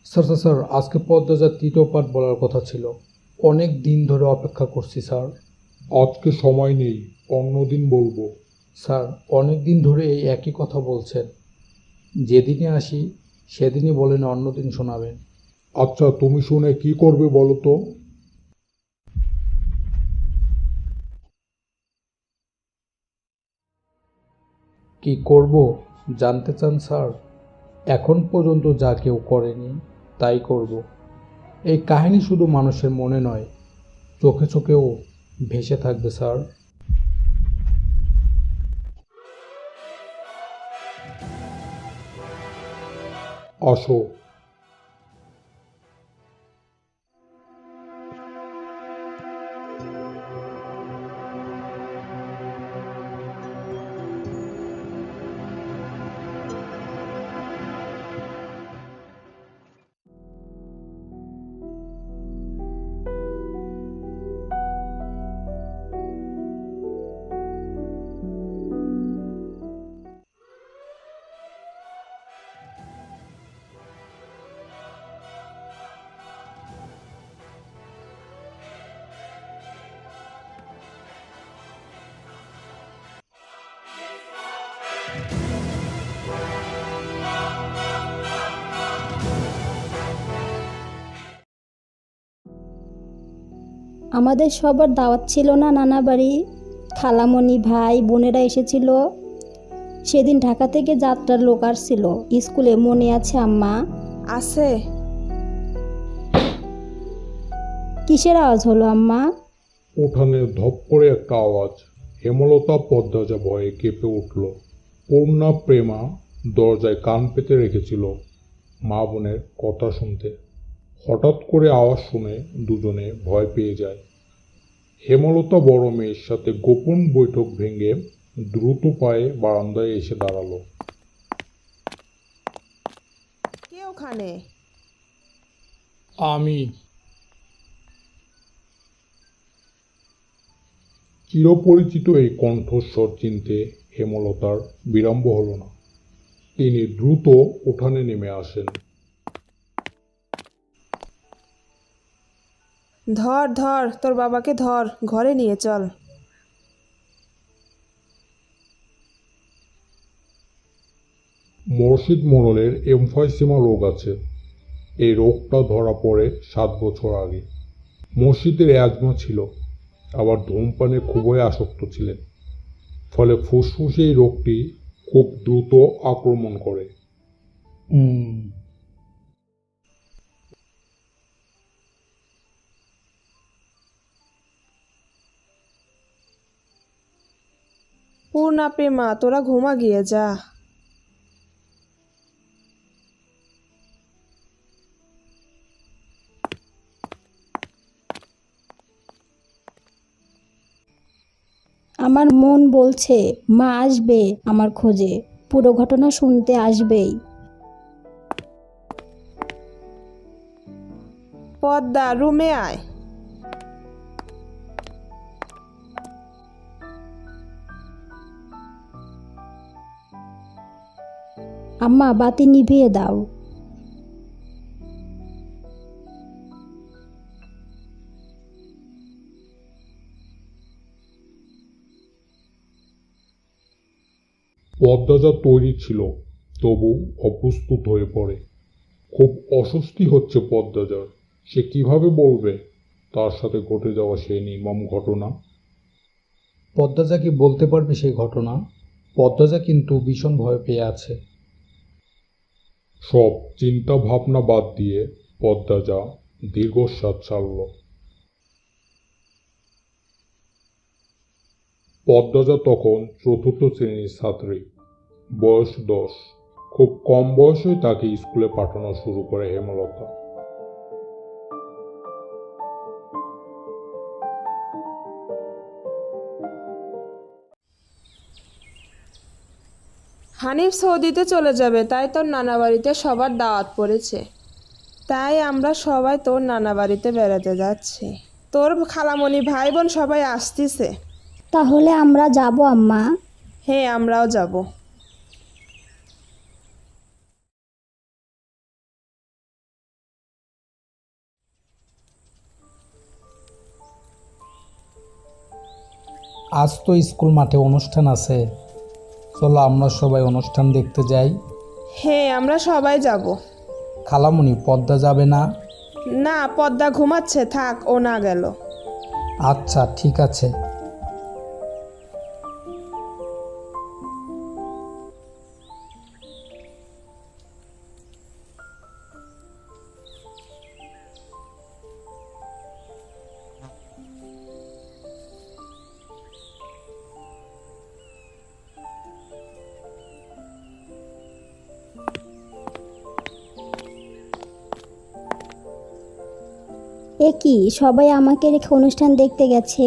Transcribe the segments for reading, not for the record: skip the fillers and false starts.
Sir, আজকে পদ্মজার তৃতীয় পাঠ বলার কথা ছিল। অনেক দিন ধরে অপেক্ষা করছি স্যার। আজকে সময় নেই, অন্যদিন বলবো। স্যার, অনেক দিন ধরে এই একই কথা বলছেন। যেদিনই আসি সেদিনই বলেন অন্যদিন শোনাবেন। আচ্ছা, তুমি শুনে কি করবে বলো তো? কি করব জানতে চান স্যার? এখন পর্যন্ত যা কেউ করেনি তাই করব। এই কাহিনী শুধু মানুষের মনে নয়, চোখে চোখেও ভেসে থাকবে স্যার। আসো। আমাদের সবার দাওয়াত ছিল না নানা বাড়ি? খালামণি ভাই বোনেরা এসেছিল। সেদিন ঢাকা থেকে যাত্রার লোক আসছিল স্কুলে, মনে আছে আম্মা? আছে। কিসের আওয়াজ হলো আম্মা? উঠানে ধপ করে একটা আওয়াজ। হেমলতা পদ্মজা ভয়ে কেঁপে উঠল। পূর্ণা প্রেমা দরজায় কান পেতে রেখেছিল মা বোনের কথা শুনতে। হঠাৎ করে আওয়াজ শুনে দুজনে ভয় পেয়ে যায়। হেমলতা বড় মেয়ের সাথে গোপন বৈঠক ভেঙে দ্রুত পায়ে বারান্দায় এসে দাঁড়ালো। কে ওখানে? আমি। চিরপরিচিত এই কণ্ঠস্বর চিনতে হেমলতার বিলম্ব হল না। তিনি দ্রুত উঠানে নেমে আসেন। ধর ধর, তোর বাবাকে ধর, ঘরে নিয়ে চল। মোরশিদ মোড়লের এমফাইসিমা রোগ আছে। এই রোগটা ধরা পড়ে 7 বছর আগে। মসজিদের অ্যাজমা ছিল, আবার ধূমপানে খুবই আসক্ত ছিলেন। ফলে ফুসফুসে এই রোগটি খুব দ্রুত আক্রমণ করে। পূর্ণা প্রেমা, তোরা ঘুমা গিয়ে যা। আমার মন বলছে মা আসবে আমার খোঁজে, পুরো ঘটনা শুনতে আসবেই। পদ্মা, রুমে আয়। আম্মা, বাতি নিভিয়ে দাও। পদ্মজা তৈরি ছিল, তবু অপ্রস্তুত হয়ে পড়ে। খুব অস্বস্তি হচ্ছে পদ্মজার। সে কিভাবে বলবে তার সাথে ঘটে যাওয়া সেই নির্মম ঘটনা? পদ্মজা কি বলতে পারবে সেই ঘটনা? পদ্মজা কিন্তু ভীষণ ভয় পেয়ে আছে। সব চিন্তা ভাবনা বাদ দিয়ে পদ্মজা দীর্ঘশ্বাস ছাড়ল। পদ্মজা তখন চতুর্থ শ্রেণীর ছাত্রী, বয়স 10। খুব কম বয়সেই তাকে স্কুলে পাঠানো শুরু করে হেমলতা। হানিফ সৌদিতে চলে যাবে, তাই তোর নানা বাড়িতে সবার দাওয়াত পড়েছে। তাই আমরা সবাই তোর নানা বাড়িতে বেড়াতে যাচ্ছি। তোর খালামণি ভাই বোন সবাই আসতিছে। তাহলে আমরা যাব আম্মা? হ্যাঁ, আমরাও যাব। আজ তো স্কুল মাঠে অনুষ্ঠান আছে, চলো আমরা সবাই অনুষ্ঠান দেখতে যাই। হ্যাঁ, আমরা সবাই যাব। খালামণি, পদ্মা যাবে না? না, পদ্মা ঘুমাচ্ছে, থাক, ও না গেল। আচ্ছা ঠিক আছে। এ কি, সবাই আমাকে রেখে অনুষ্ঠান দেখতে গেছে?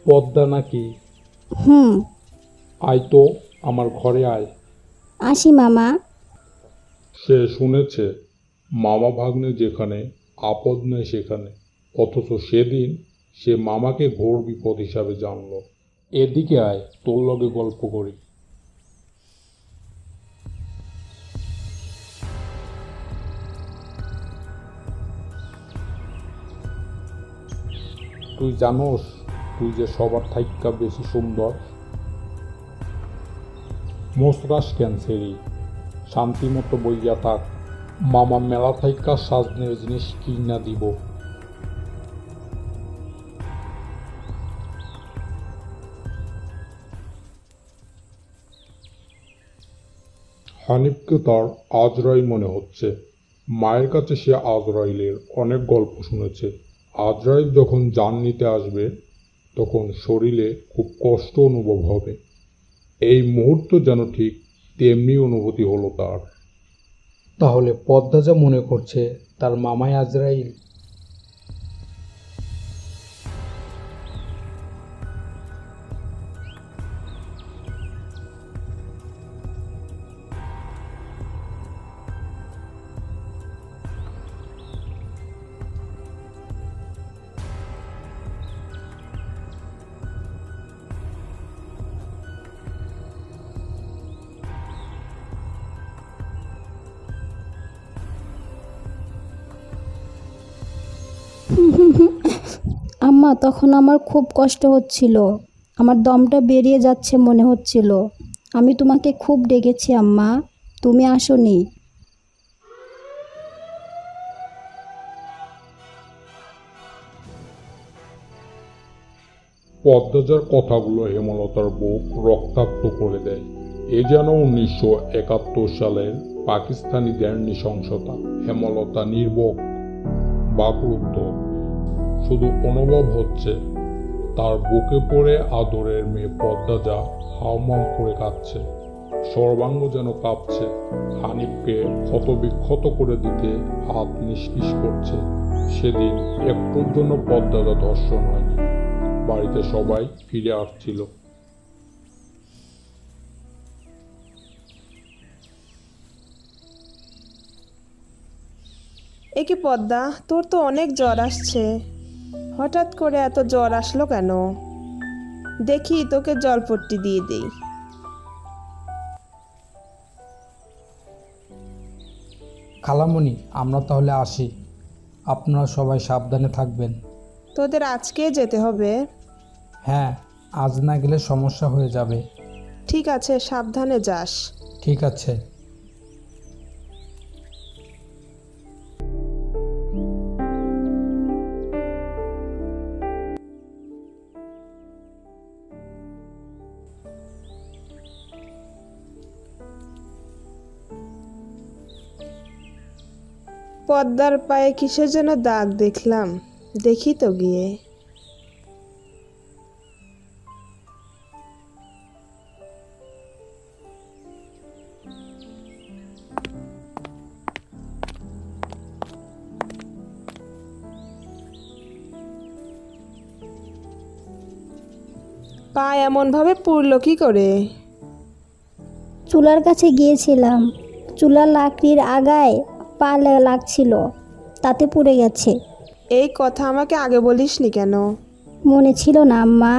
পদ্মা নাকি? হুম। আয় তো, আমার ঘরে আয়। আসি মামা। সে শুনেছে মামা ভাগ্নে যেখানে, আপদ নেই সেখানে। অথচ সেদিন সে মামাকে ঘোর বিপদ হিসাবে জানল। এদিকে আয়, তোর লগে গল্প করি। তুই জানোস তুই যে সবার থাইক্কা বেশি সুন্দর? মোসরাস ক্যান্সেরি, শান্তি মতো বইয়া থাক। মামা মেলা থাইক্কা সাজনের জিনিস কিনা দিব। হানিফকে তার আজরাইল মনে হচ্ছে। মায়ের কাছে সে আজরাইলের অনেক গল্প শুনেছে। আজরাইল যখন জান নিতে আসবে তখন শরীরে খুব কষ্ট অনুভব হবে। এই মুহূর্ত যেন ঠিক তেমনি অনুভূতি হলো তার। তাহলে পদ্মা যা মনে করছে তার মামাই আজরাইল। আম্মা, তখন আমার খুব কষ্ট হচ্ছিল, আমার দমটা বেরিয়ে যাচ্ছে মনে হচ্ছিল। আমি তোমাকে খুব ডেকেছি আম্মা, তুমি আসোনি। পদ্মজার কথাগুলো হেমলতার বুক রক্তাক্ত করে দেয়। এ যেন 1971 সালের পাকিস্তানিদের নৃশংসতা। হেমলতা নির্বক, বাকরুদ্ধ। শুধু অনুভব হচ্ছে তার বুকে পড়ে আদরের মেয়ে পদ্মজা হাউমাউ করে কাঁদছে। সর্বাঙ্গ যেন কাঁপছে। হানিফকে ক্ষতবিক্ষত করে দিতে হাত নিষ্কিস করছে। সেদিন একটুর জন্য পদ্মজা ধর্ষণ হয়নি। বাড়িতে সবাই ফিরে আসছিল। এ কি পদ্মা, তোর তো অনেক জ্বর আসছে, হঠাৎ করে এত জ্বর আসলো কেন? দেখি তোকে জলপট্টি দিয়ে দেই। খালামণি, আমরা তাহলে আসি। আপনারা সবাই সাবধানে থাকবেন। তোদের আজকে যেতে হবে? হ্যাঁ, আজ না গেলে সমস্যা হয়ে যাবে। ঠিক আছে, সাবধানে যাস। ঠিক আছে। পদ্মার পায়ে কিসের যেন দাগ দেখলাম, দেখি তো গিয়ে। পা এমন ভাবে পুড়লো কি করে? চুলার কাছে গিয়েছিলাম, চুলার লাকড়ির আগায় পা লাগছিল, তাতে পুড়ে গেছে। এই কথা আমাকে আগে বলিসনি কেন? মনে ছিল না আম্মা।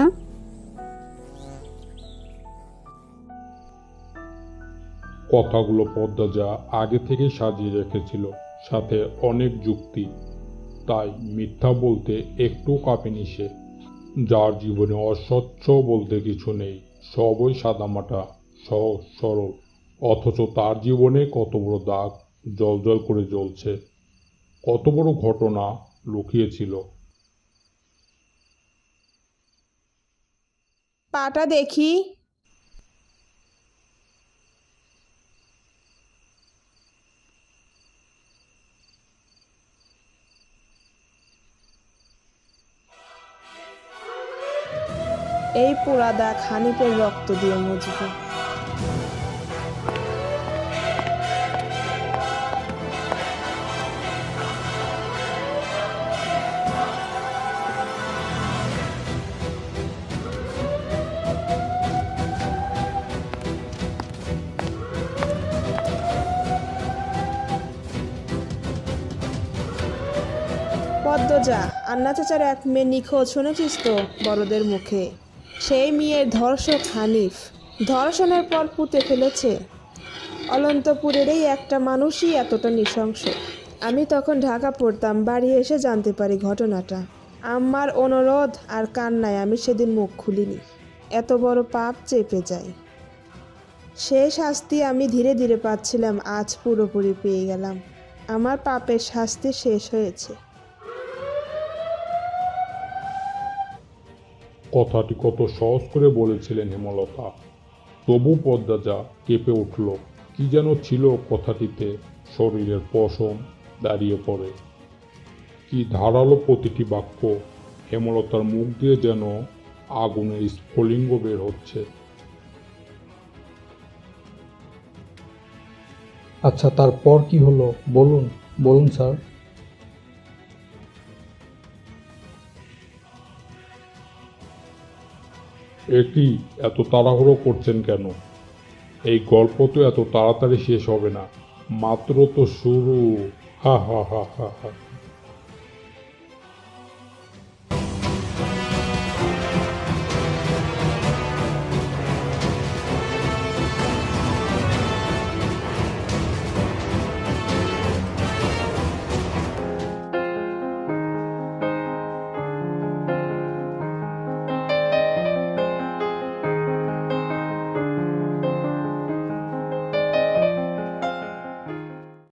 কথাগুলো পদ্মজা আগে থেকে সাজিয়ে রেখেছিল, সাথে অনেক যুক্তি। তাই মিথ্যা বলতে একটু কাঁপেনি সে। যার জীবনে অস্বচ্ছ বলতে কিছু নেই, সবই সাদামাটা, সহজ সরল, অথচ তার জীবনে কত বড় দাগ জ্বলজ্বল করে জ্বলছে, কত বড় ঘটনা লুকিয়েছিল। পাটা দেখি। এই পোড়া দাগ হানিফের রক্ত দিয়ে মুছবো। পদ্মজা, আন্না চাচার এক মেয়ে নিখোঁজ, শুনেছিস তো বড়দের মুখে? সেই মেয়ের ধর্ষক হানিফ ধর্ষণের পর পুঁতে ফেলেছে। অনন্তপুরের এই একটা মানুষই এতটা নৃশংস। আমি তখন ঢাকা পড়তাম, বাড়ি এসে জানতে পারি ঘটনাটা। আমার অনুরোধ আর কান্নায় আমি সেদিন মুখ খুলিনি। এত বড় পাপ চেপে যায়। সেই শাস্তি আমি ধীরে ধীরে পাচ্ছিলাম, আজ পুরোপুরি পেয়ে গেলাম। আমার পাপের শাস্তি শেষ হয়েছে। কথাটি কত সহজ করে বলেছিলেন হেমলতা, তবু পদ্মজা কেঁপে উঠল। কি যেন ছিল কথাটিতে, শরীরের পশম দাঁড়িয়ে পড়ে। কি ধারালো প্রতিটি বাক্য, হেমলতার মুখ দিয়ে যেন আগুনের স্ফুলিঙ্গ বের হচ্ছে। আচ্ছা, তারপর কি হলো বলুন বলুন স্যার। একই এত তাড়াহুড়ো করছেন কেন? এই গল্প তো এত তাড়াতাড়ি শেষ হবে না, মাত্র তো শুরু। হা হা হা হা হা।